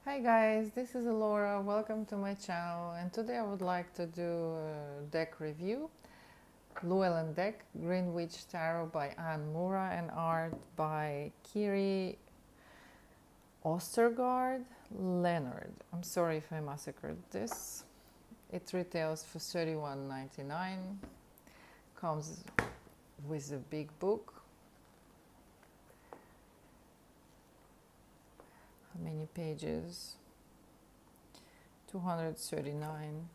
Hi guys, this is Laura. Welcome to my channel, and today I would like to do a deck review. Llewellyn deck, Greenwich Tarot by Anne Mura and art by Kiri Ostergaard Leonard. I'm sorry if I massacred this. It retails for $31.99. Comes with a big book. How many pages? 239.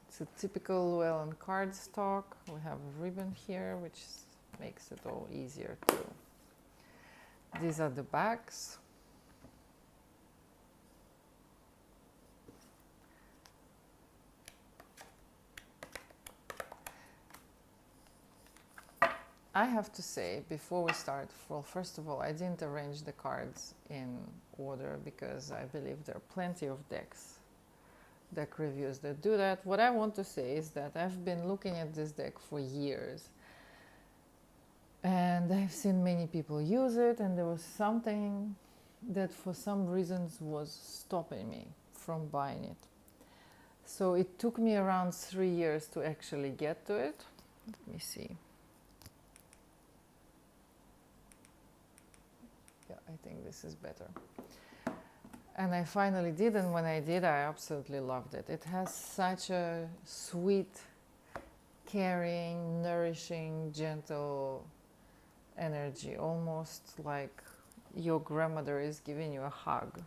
It's a typical Llewellyn cardstock. We have a ribbon here, which makes it all easier too. These are the backs. I have to say, before we start, well, first of all, I didn't arrange the cards in order because I believe there are plenty of deck reviews that do that. What I want to say is that I've been looking at this deck for years and I've seen many people use it, and there was something that for some reasons was stopping me from buying it. So it took me around 3 years to actually get to it. Let me see. Yeah, I think this is better. And I finally did, and when I did, I absolutely loved it. It has such a sweet, caring, nourishing, gentle energy, almost like your grandmother is giving you a hug.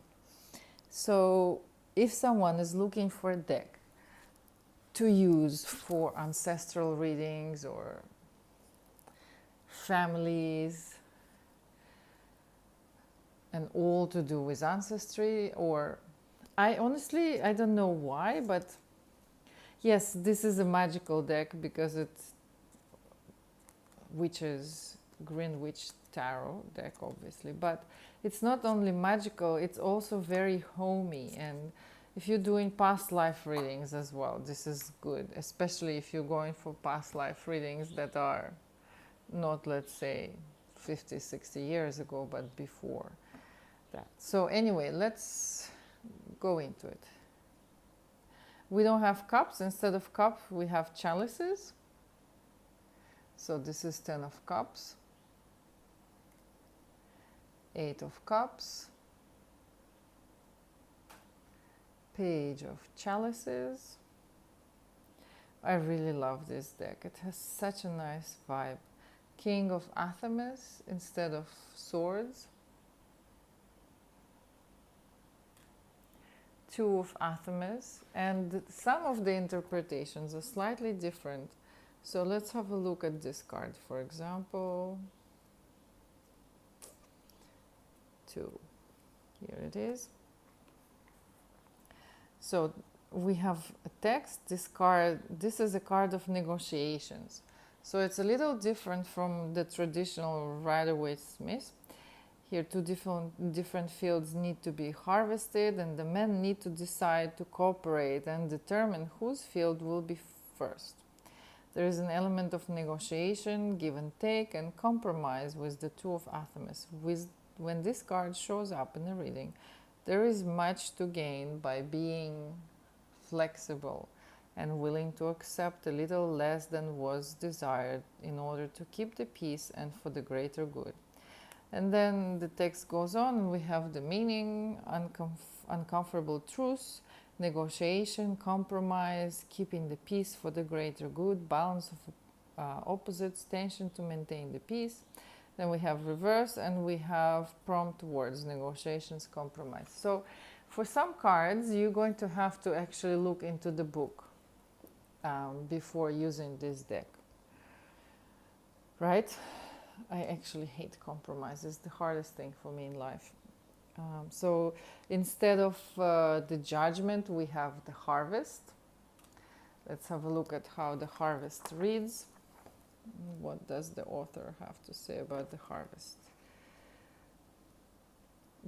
So if someone is looking for a deck to use for ancestral readings or families and all to do with ancestry, or I don't know why, but yes, this is a magical deck because it's Greenwich Tarot deck, obviously, but it's not only magical, it's also very homey. And if you're doing past life readings as well, this is good, especially if you're going for past life readings that are not, let's say, 50, 60 years ago, but before that. So anyway, let's go into it. We don't have cups. Instead of cup, we have chalices. So this is 10 of cups, 8 of cups, page of chalices. I really love this deck. It has such a nice vibe. King of Athamas instead of swords. 2 of Athamas. And some of the interpretations are slightly different. So let's have a look at this card, for example. 2. Here it is. So we have a text. This is a card of negotiations. So it's a little different from the traditional Rider-Waite-Smith. Here, 2 different fields need to be harvested, and the men need to decide to cooperate and determine whose field will be first. There is an element of negotiation, give and take, and compromise with the 2 of Athamas. When this card shows up in a reading, there is much to gain by being flexible and willing to accept a little less than was desired in order to keep the peace and for the greater good. And then the text goes on. We have the meaning, uncomfortable truce, negotiation, compromise, keeping the peace for the greater good, balance of opposites, tension to maintain the peace. Then we have reverse, and we have prompt words, negotiations, compromise. So for some cards, you're going to have to actually look into the book before using this deck, right? I actually hate compromise. It's the hardest thing for me in life. So instead of the judgment, we have the harvest. Let's have a look at how the harvest reads. What does the author have to say about the harvest?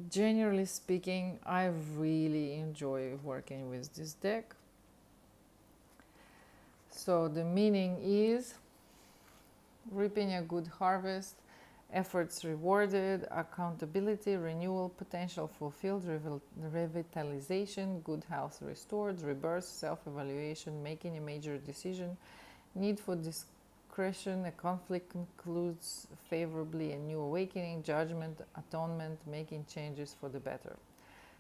Generally speaking, I really enjoy working with this deck. So the meaning is reaping a good harvest efforts rewarded, accountability, renewal, potential fulfilled, revitalization, good health restored, rebirth, self-evaluation, making a major decision, need for discretion, a conflict concludes favorably, a new awakening, judgment, atonement, making changes for the better.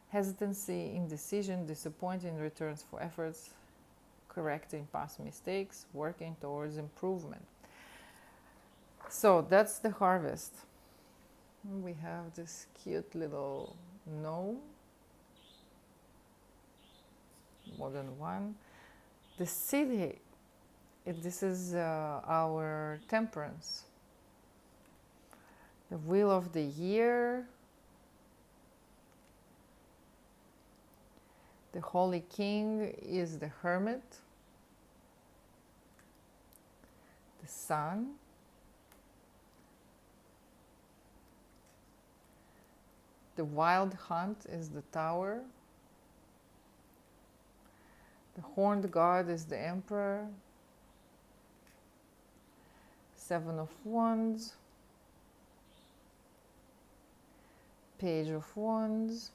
Hesitancy, indecision, disappointing returns for efforts, correcting past mistakes, working towards improvement. So that's the harvest. We have this cute little gnome, more than one. The city, this is our temperance. The wheel of the year. The Holy King is the Hermit. The Sun. The Wild Hunt is the Tower. The Horned God is the Emperor. Seven of Wands. Page of Wands.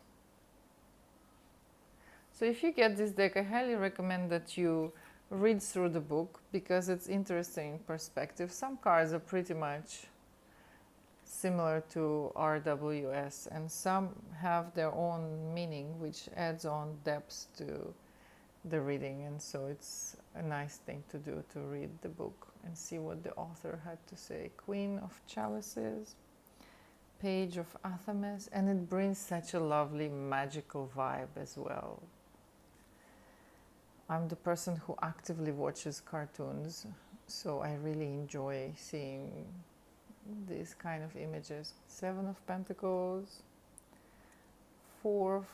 So if you get this deck, I highly recommend that you read through the book because it's interesting perspective. Some cards are pretty much similar to RWS and some have their own meaning which adds on depth to the reading, and so it's a nice thing to do, to read the book and see what the author had to say. Queen of Chalices, Page of Athames, and it brings such a lovely magical vibe as well. I'm the person who actively watches cartoons, so I really enjoy seeing these kind of images. Seven of Pentacles, Four of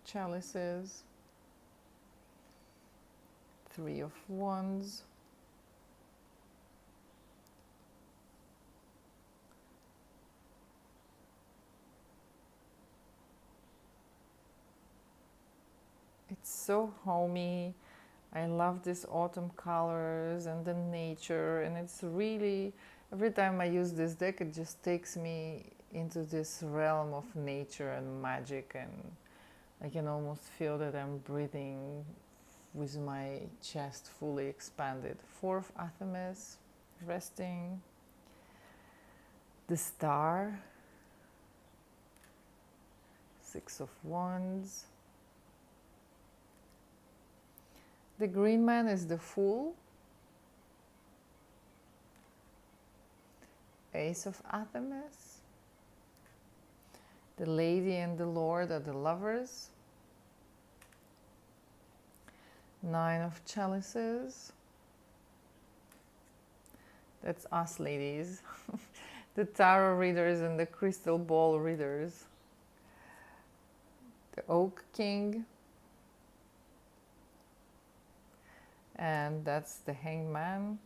Chalices, Three of Wands, it's so homey. I love these autumn colors and the nature, and it's really, every time I use this deck it just takes me into this realm of nature and magic, and I can almost feel that I'm breathing with my chest fully expanded. Four of Athames, resting. The Star, Six of Wands. The Green Man is the Fool. Ace of Athames. The Lady and the Lord are the Lovers. Nine of Chalices. That's us ladies. The Tarot readers and the Crystal Ball readers. The Oak King. And that's the Hangman.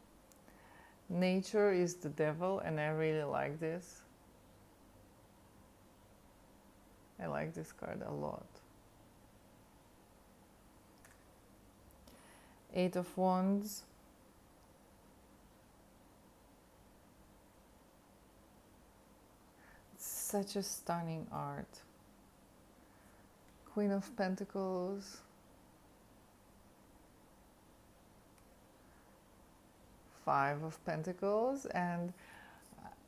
Nature is the Devil, and I really like this. I like this card a lot. Eight of Wands. It's such a stunning art. Queen of Pentacles. Five of Pentacles, and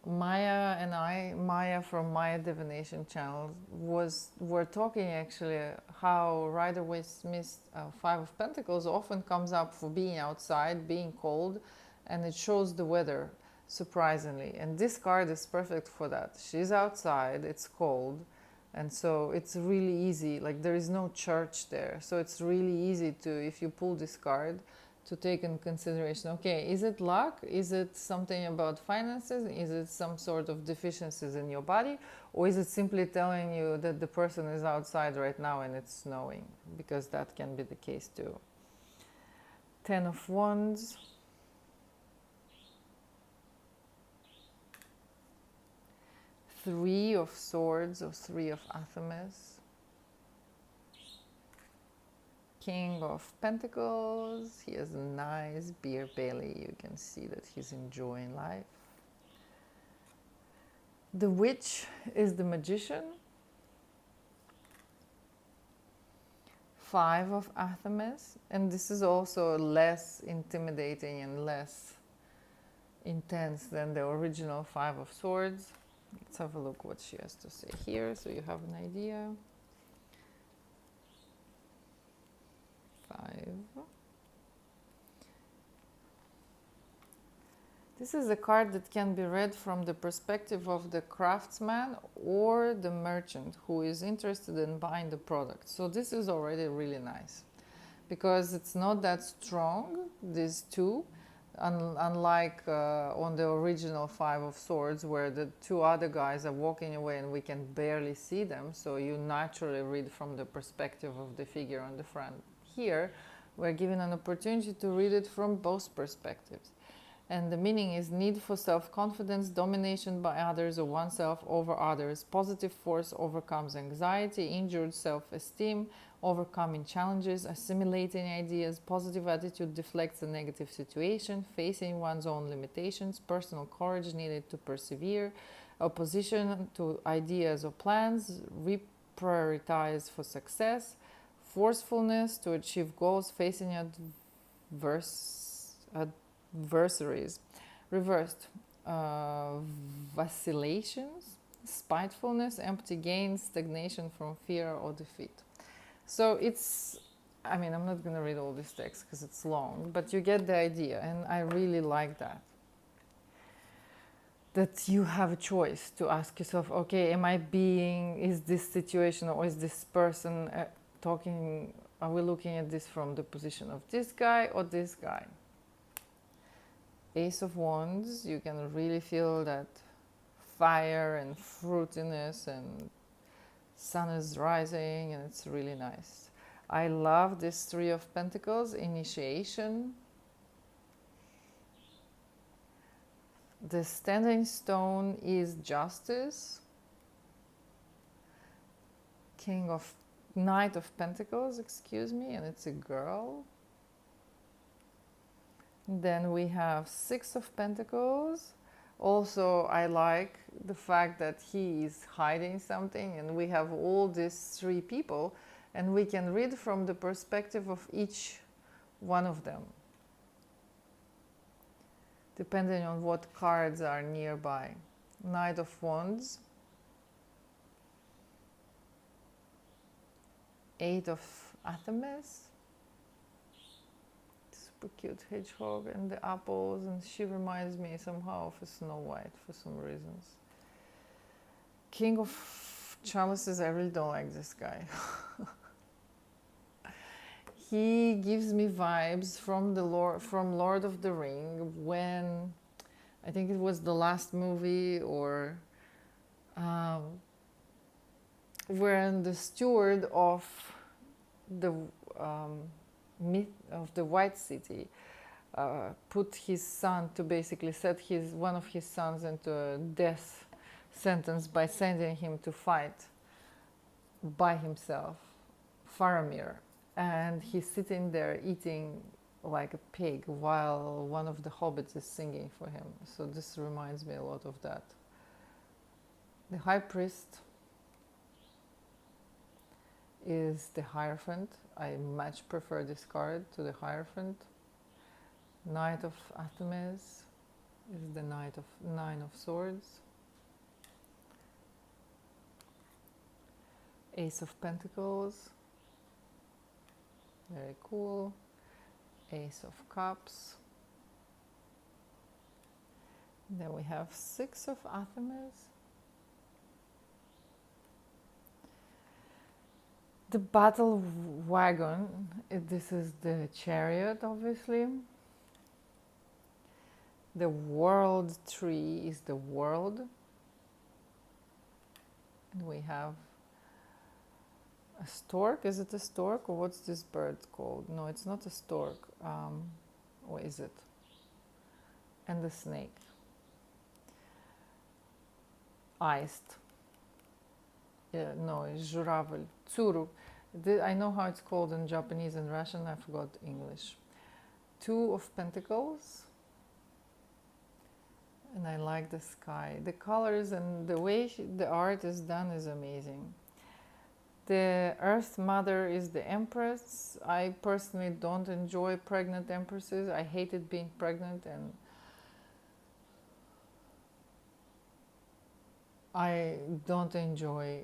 Maya from Maya Divination channel were talking actually how Rider-Waite-Smith's Five of Pentacles often comes up for being outside, being cold, and it shows the weather, surprisingly. And this card is perfect for that. She's outside, it's cold, and so it's really easy, like there is no church there, so it's really easy to, if you pull this card, to take in consideration, okay, is it luck? Is it something about finances? Is it some sort of deficiencies in your body? Or is it simply telling you that the person is outside right now and it's snowing? Because that can be the case too. Ten of Wands. Three of Swords, or Three of Athames. King of Pentacles. He has a nice beer belly. You can see that he's enjoying life. The witch is the magician. 5 of Athames, and this is also less intimidating and less intense than the original 5 of Swords. Let's have a look what she has to say here so you have an idea. 5. This is a card that can be read from the perspective of the craftsman or the merchant who is interested in buying the product. So this is already really nice because it's not that strong, these two, unlike on the original 5 of Swords where the 2 other guys are walking away and we can barely see them. So you naturally read from the perspective of the figure on the front. Here, we're given an opportunity to read it from both perspectives. And the meaning is need for self-confidence, domination by others or oneself over others. Positive force overcomes anxiety, injured self-esteem, overcoming challenges, assimilating ideas. Positive attitude deflects a negative situation, facing one's own limitations, personal courage needed to persevere, opposition to ideas or plans, reprioritize for success, forcefulness to achieve goals, facing adversaries, reversed vacillations, spitefulness, empty gain, stagnation from fear or defeat. So it's, I mean, I'm not going to read all this text because it's long, but you get the idea, and I really like that. That you have a choice to ask yourself, okay, is this situation or is this person talking, are we looking at this from the position of this guy or this guy? Ace of Wands, you can really feel that fire and fruitiness, and sun is rising, and it's really nice. I love this 3 of Pentacles, initiation. The standing stone is justice. Knight of Pentacles, excuse me, and it's a girl. Then we have 6 of Pentacles. Also, I like the fact that he is hiding something, and we have all these 3 people, and we can read from the perspective of each one of them, depending on what cards are nearby. Knight of Wands, 8 of Athames, super cute hedgehog, and the apples, and she reminds me somehow of a Snow White for some reasons. King of Chalices, I really don't like this guy. He gives me vibes from Lord of the Ring, when I think it was the last movie, or when the steward of the myth of the White City put his son to basically set one of his sons into a death sentence by sending him to fight by himself, Faramir, and he's sitting there eating like a pig while one of the hobbits is singing for him. So this reminds me a lot of that. The High Priest is the Hierophant. I much prefer this card to the Hierophant. Knight of Athames is the Nine of Swords. Ace of Pentacles, very cool. Ace of Cups. Then we have 6 of Athames. The Battle Wagon, this is the Chariot, obviously. The World Tree is the World. And we have a stork. Is it a stork, or what's this bird called? No, it's not a stork. Or is it? And the snake. Iced. No, it's Журавль. Tsuru. I know how it's called in Japanese and Russian. I forgot English. 2 of Pentacles. And I like the sky. The colors and the way the art is done is amazing. The Earth Mother is the Empress. I personally don't enjoy pregnant empresses. I hated being pregnant, and I don't enjoy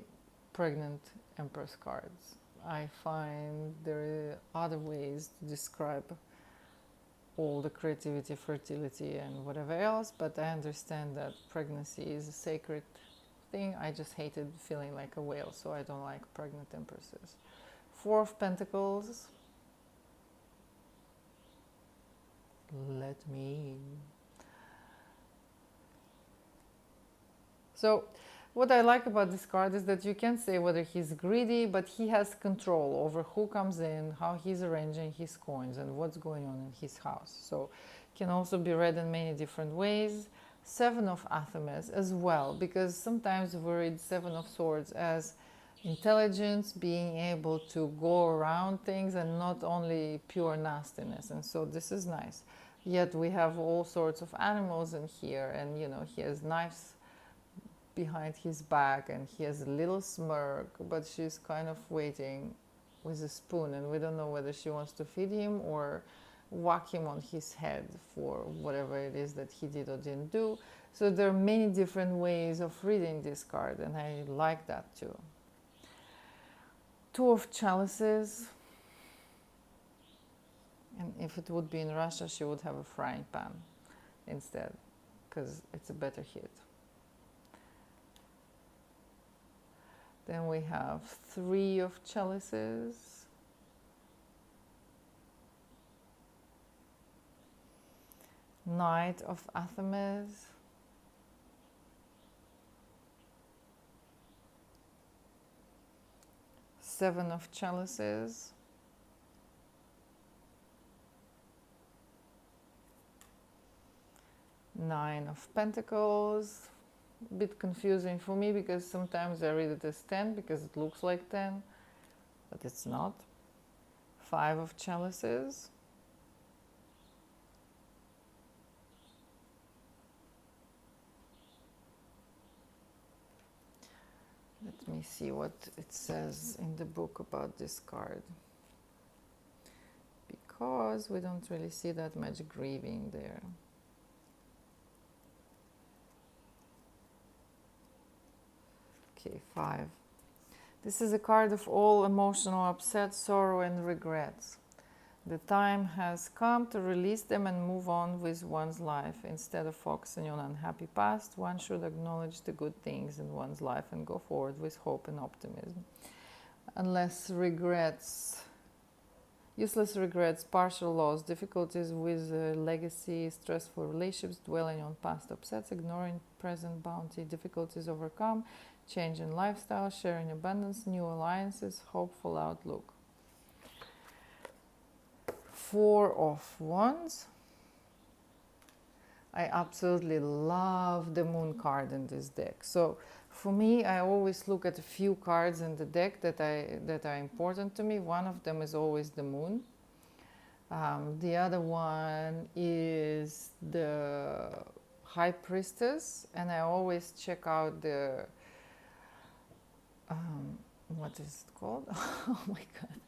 pregnant Empress cards. I find there are other ways to describe all the creativity, fertility, and whatever else, but I understand that pregnancy is a sacred thing. I just hated feeling like a whale, so I don't like pregnant empresses. Four of Pentacles. Let me. So, what I like about this card is that you can say whether he's greedy, but he has control over who comes in, how he's arranging his coins, and what's going on in his house. So, it can also be read in many different ways. Seven of Athames as well, because sometimes we read Seven of Swords as intelligence, being able to go around things, and not only pure nastiness. And so, this is nice. Yet, we have all sorts of animals in here, and he has knives behind his back, and he has a little smirk, but she's kind of waiting with a spoon, and we don't know whether she wants to feed him or whack him on his head for whatever it is that he did or didn't do. So there are many different ways of reading this card, and I like that too. Two of Chalices, and if it would be in Russia, she would have a frying pan instead, because it's a better hit. Then we have Three of Chalices, Knight of Athames, Seven of Chalices, Nine of Pentacles. A bit confusing for me because sometimes I read it as 10 because it looks like 10, but it's not. Five of Chalices, let me see what it says in the book about this card, because we don't really see that much grieving there. Okay, 5. This is a card of all emotional upset, sorrow, and regrets. The time has come to release them and move on with one's life. Instead of focusing on unhappy past, one should acknowledge the good things in one's life and go forward with hope and optimism. Unless regrets, useless regrets, partial loss, difficulties with legacy, stressful relationships, dwelling on past upsets, ignoring present bounty, difficulties overcome, change in lifestyle, sharing abundance, new alliances, hopeful outlook. Four of Wands. I absolutely love the Moon card in this deck. So for me, I always look at a few cards in the deck that are important to me. One of them is always the Moon. The other one is the High Priestess, and I always check out the what is it called? Oh my god,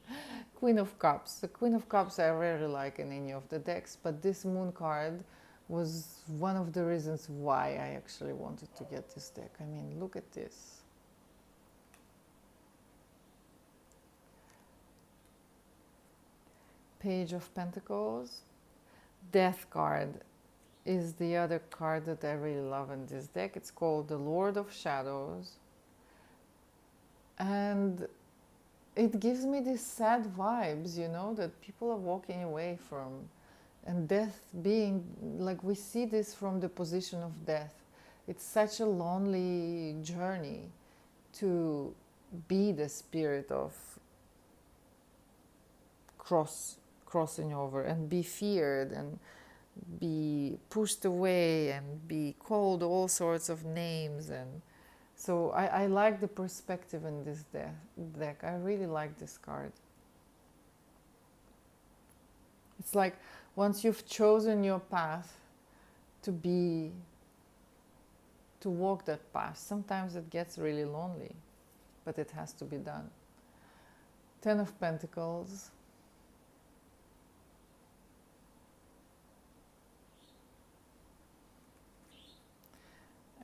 Queen of Cups. The Queen of Cups I rarely like in any of the decks, but this Moon card was one of the reasons why I actually wanted to get this deck. I mean, look at this. Page of Pentacles. Death card is the other card that I really love in this deck. It's called the Lord of Shadows. And it gives me these sad vibes, that people are walking away from. And death being, like, we see this from the position of death. It's such a lonely journey to be the spirit of crossing over and be feared and be pushed away and be called all sorts of names. And so I like the perspective in this deck. I really like this card. It's like once you've chosen your path to be to walk that path. Sometimes it gets really lonely, but it has to be done. Ten of Pentacles.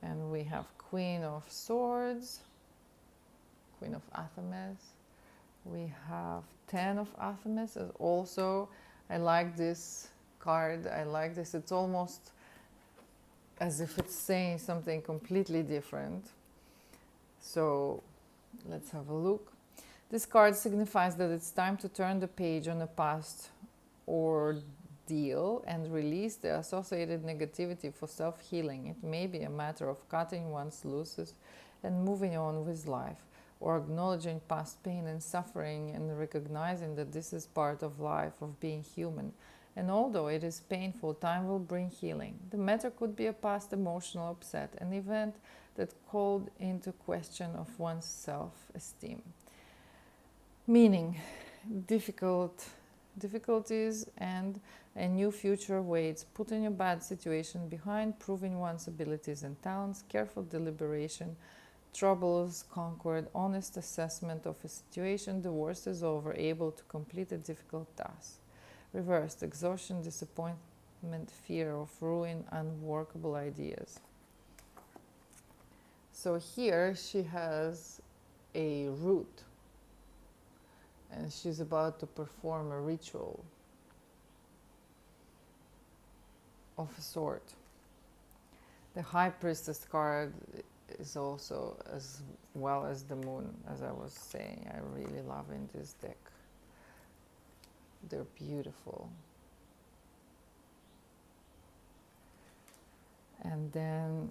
And we have Queen of Swords, Queen of Athames. We have Ten of Athames. And also, I like this card. I like this. It's almost as if it's saying something completely different. So let's have a look. This card signifies that it's time to turn the page on a past ordeal and release the associated negativity for self-healing. It may be a matter of cutting one's losses and moving on with life, or acknowledging past pain and suffering and recognizing that this is part of life, of being human. And although it is painful, time will bring healing. The matter could be a past emotional upset, an event that called into question of one's self-esteem. Meaning, difficulties and a new future waits. Putting a bad situation behind, proving one's abilities and talents, careful deliberation, troubles conquered, honest assessment of a situation, the worst is over, able to complete a difficult task. Reversed, exhaustion, disappointment, fear of ruin, unworkable ideas. So here she has a root, and she's about to perform a ritual of a sort. The High Priestess card is also, as well as the Moon, as I was saying, I really love in this deck. They're beautiful. And then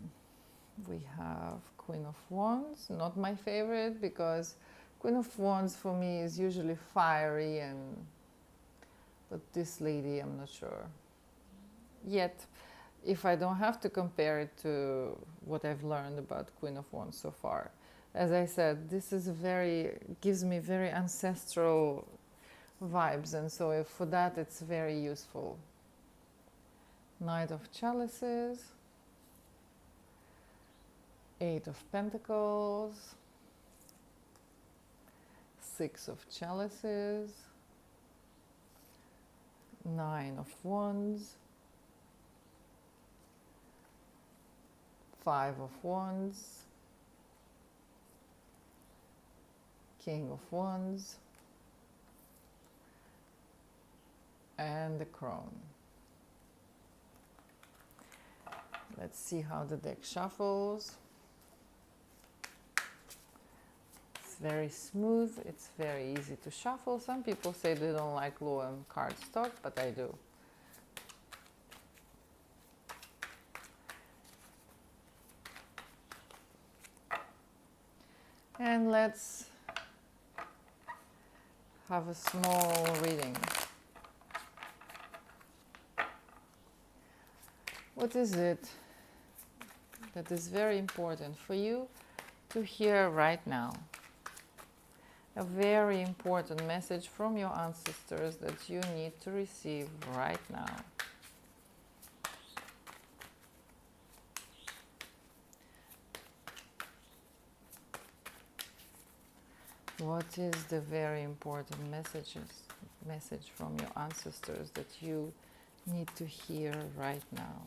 we have Queen of Wands, not my favorite, because Queen of Wands for me is usually fiery, but this lady, I'm not sure. Yet, if I don't have to compare it to what I've learned about Queen of Wands so far, as I said, this is gives me very ancestral vibes, and so for that it's very useful. Knight of Chalices, Eight of Pentacles, Six of Chalices, Nine of Wands, Five of Wands, King of Wands, and the Crown. Let's see how the deck shuffles. It's very smooth, it's very easy to shuffle. Some people say they don't like Loam cardstock, but I do. And let's have a small reading. What is it that is very important for you to hear right now? A very important message from your ancestors that you need to receive right now. What is the very important message from your ancestors that you need to hear right now?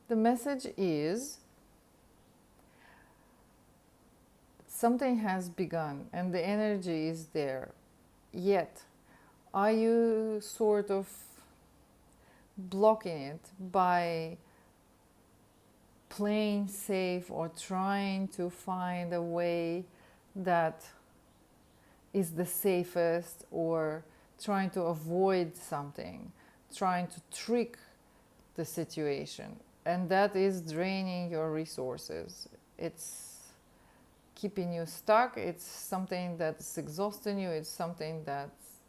The message is something has begun and the energy is there. Yet, are you sort of blocking it by playing safe or trying to find a way that is the safest, or trying to avoid something, trying to trick the situation? And that is draining your resources. It's keeping you stuck. It's something that's exhausting you. It's something that's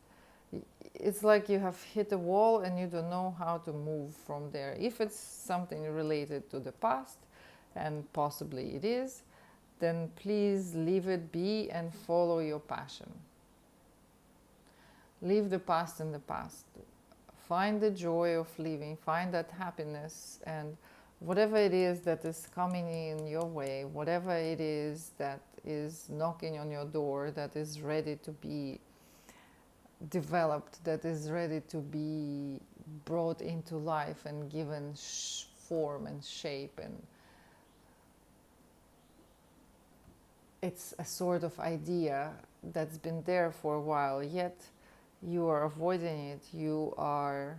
It's like you have hit a wall and you don't know how to move from there. If it's something related to the past, and possibly it is, then please leave it be and follow your passion. Leave the past in the past. Find the joy of living, find that happiness, and whatever it is that is coming in your way, whatever it is that is knocking on your door, that is ready to be developed, that is ready to be brought into life and given form and shape, and it's a sort of idea that's been there for a while, yet you are avoiding it, you are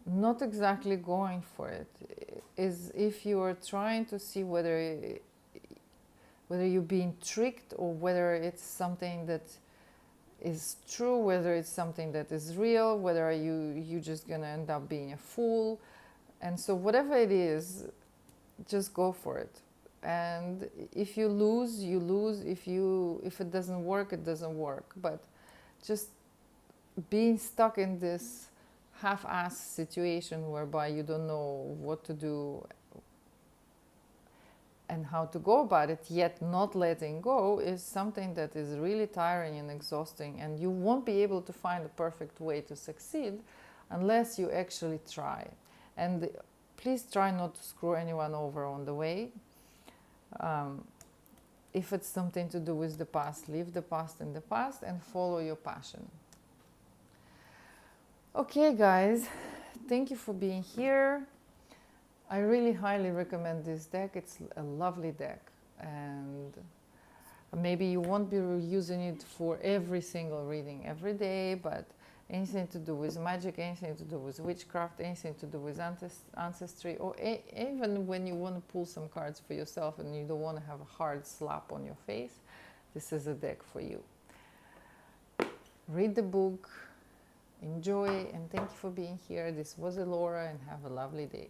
not exactly going for it. Is if you are trying to see whether you're being tricked, or whether it's something that is true, whether it's something that is real, whether you just gonna end up being a fool. And so whatever it is, just go for it. And if you lose, you lose. If it doesn't work, it doesn't work. But just being stuck in this half-ass situation whereby you don't know what to do and how to go about it, yet not letting go, is something that is really tiring and exhausting, and you won't be able to find the perfect way to succeed unless you actually try. And please try not to screw anyone over on the way. If it's something to do with the past, leave the past in the past and follow your passion. Okay, guys, thank you for being here. I really highly recommend this deck. It's a lovely deck, and maybe you won't be using it for every single reading every day, but anything to do with magic, anything to do with witchcraft, anything to do with ancestry, or even when you want to pull some cards for yourself and you don't want to have a hard slap on your face, this is a deck for you. Read the book, enjoy, and thank you for being here. This was Elora, and have a lovely day.